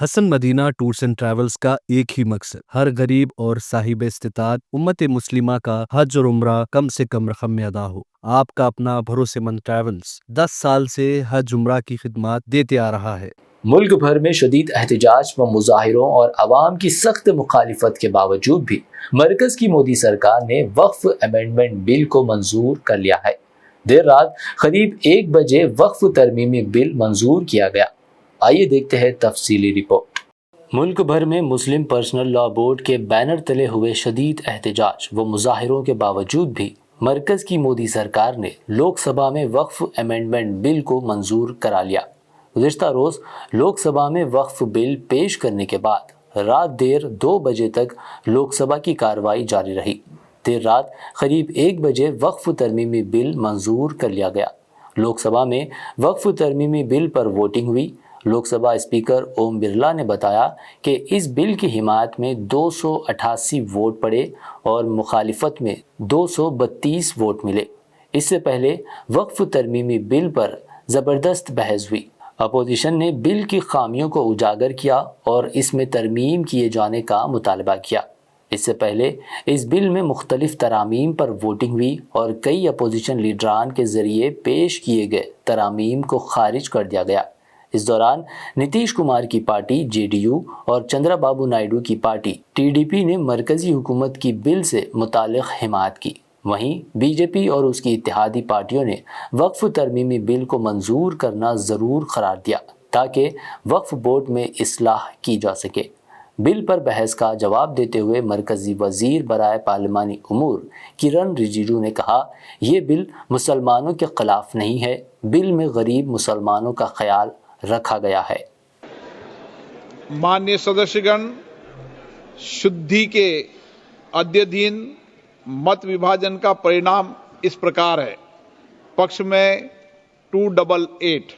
Hasan Madina tours and travels का एक ही मकसद हर गरीब और साहिब इस्तिताअत उम्मत मुस्लिमा का हज और उम्रा कम से कम रकम में अदा हो। आपका अपना भरोसेमंद ट्रैवल्स 10 साल से हज उम्रा की खिदमत देते आ रहा है। मुल्क भर में शदीद एहतजाज व मुजाहिरों और आवाम की सख्त मुखालिफत के बावजूद भी मरकज की मोदी सरकार ने वक्फ अमेंडमेंट बिल को मंजूर कर लिया है। देर रात करीब 1 बजे वक्फ तरमीमी बिल मंजूर किया गया। आइए देखते हैं तफसीली रिपोर्ट। मुल्क भर में मुस्लिम पर्सनल लॉ बोर्ड के बैनर तले हुए शदीद एहतजाज व मुजाहिरों के बावजूद भी मरकज की मोदी सरकार ने लोकसभा में वक्फ अमेंडमेंट बिल को मंजूर करा लिया। गुज़िश्ता रोज़ लोकसभा में वक्फ बिल पेश करने के बाद रात देर 2 बजे तक लोकसभा की कार्रवाई जारी रही। देर रात करीब 1 बजे वक्फ तरमीमी बिल मंजूर कर लिया गया। लोकसभा में वक्फ तरमीमी बिल पर वोटिंग हुई। लोकसभा स्पीकर ओम बिरला ने बताया कि इस बिल की हिमायत में 288 वोट पड़े और मुखालिफत में 232 वोट मिले। इससे पहले वक्फ तरमीमी बिल पर ज़बरदस्त बहस हुई। अपोजिशन ने बिल की खामियों को उजागर किया और इसमें तरमीम किए जाने का मुतालबा किया। इससे पहले इस बिल में मुख्तलिफ तरामीम पर वोटिंग हुई और कई अपोजिशन लीडरान के ज़रिए पेश किए गए तरामीम को खारिज कर दिया गया। इस दौरान नीतीश कुमार की पार्टी जेडीयू और चंद्रबाबू नायडू की पार्टी टीडीपी ने मरकजी हुकूमत की बिल से मुताल्लिक़ हिमायत की। वहीं बीजेपी और उसकी इत्तेहादी पार्टियों ने वक्फ तरमीमी बिल को मंजूर करना ज़रूर करार दिया ताकि वक्फ बोर्ड में इस्लाह की जा सके। बिल पर बहस का जवाब देते हुए मरकजी वज़ीर बराए पार्लिमानी उमूर किरण रिजिजू ने कहा, ये बिल मुसलमानों के ख़िलाफ़ नहीं है, बिल में गरीब मुसलमानों का ख्याल रखा गया है। माननीय सदस्यगण, शुद्धि के अद्यतन मत विभाजन का परिणाम इस प्रकार है। पक्ष में 288,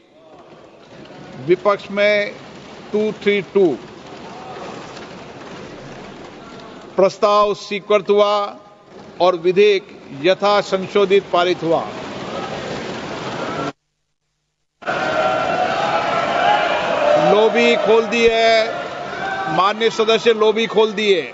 विपक्ष में 232। प्रस्ताव स्वीकृत हुआ और विधेयक यथा संशोधित पारित हुआ। लॉबी खोल दी है माननीय सदस्य, लॉबी खोल दी है,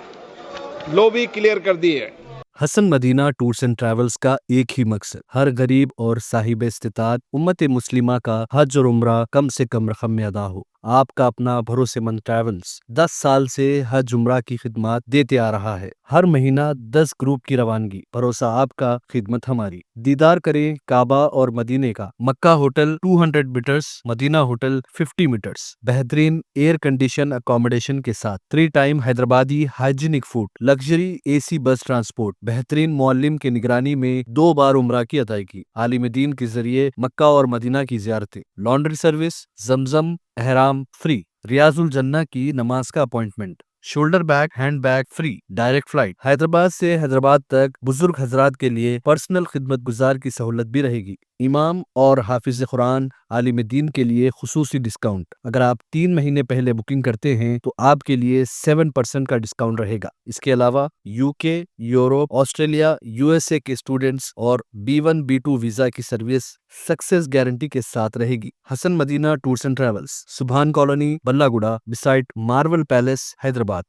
लॉबी क्लियर कर दी है। Hasan Madina tours and travels का एक ही मकसद हर गरीब और साहिब इस्तिताअत उम्मत मुस्लिमा का हज और उम्रा कम से कम रकम में अदा हो। आपका अपना भरोसेमंद ट्रैवल्स 10 साल से हज उम्रा की खिदमत देते आ रहा है। हर महीना 10 ग्रुप की रवानगी, भरोसा आपका, खिदमत हमारी। दीदार करें काबा और मदीने का। Makkah hotel 200 metres, Madina hotel 50 metres, बेहतरीन एयर कंडीशन अकोमोडेशन के साथ 3 time Hyderabadi hygienic food, luxury AC bus transport, बेहतरीन मुअल्लिम के निगरानी में 2 बार उम्रा की अदायगी, आलिम दीन के जरिए मक्का और मदीना की ज़ियारतें, लॉन्ड्री सर्विस, जमजम एहराम फ्री, रियाजुल जन्ना की नमाज का appointment, shoulder bag hand bag free, direct flight, Hyderabad से हैदराबाद तक बुजुर्ग हजरात के लिए पर्सनल खिदमत गुजार की सहूलत भी रहेगी। इमाम और हाफिज कुरान आलिम दीन के लिए खुसूसी डिस्काउंट। अगर आप 3 महीने पहले बुकिंग करते हैं तो आपके लिए 7% का डिस्काउंट रहेगा। इसके अलावा यूके, यूरोप, ऑस्ट्रेलिया, यूएसए के स्टूडेंट्स और B1 B2 वीजा की सर्विस सक्सेस गारंटी के साथ रहेगी। Hasan Madina tours and travels, Subhan colony, Ballaguda, beside Marvel Palace, Hyderabad.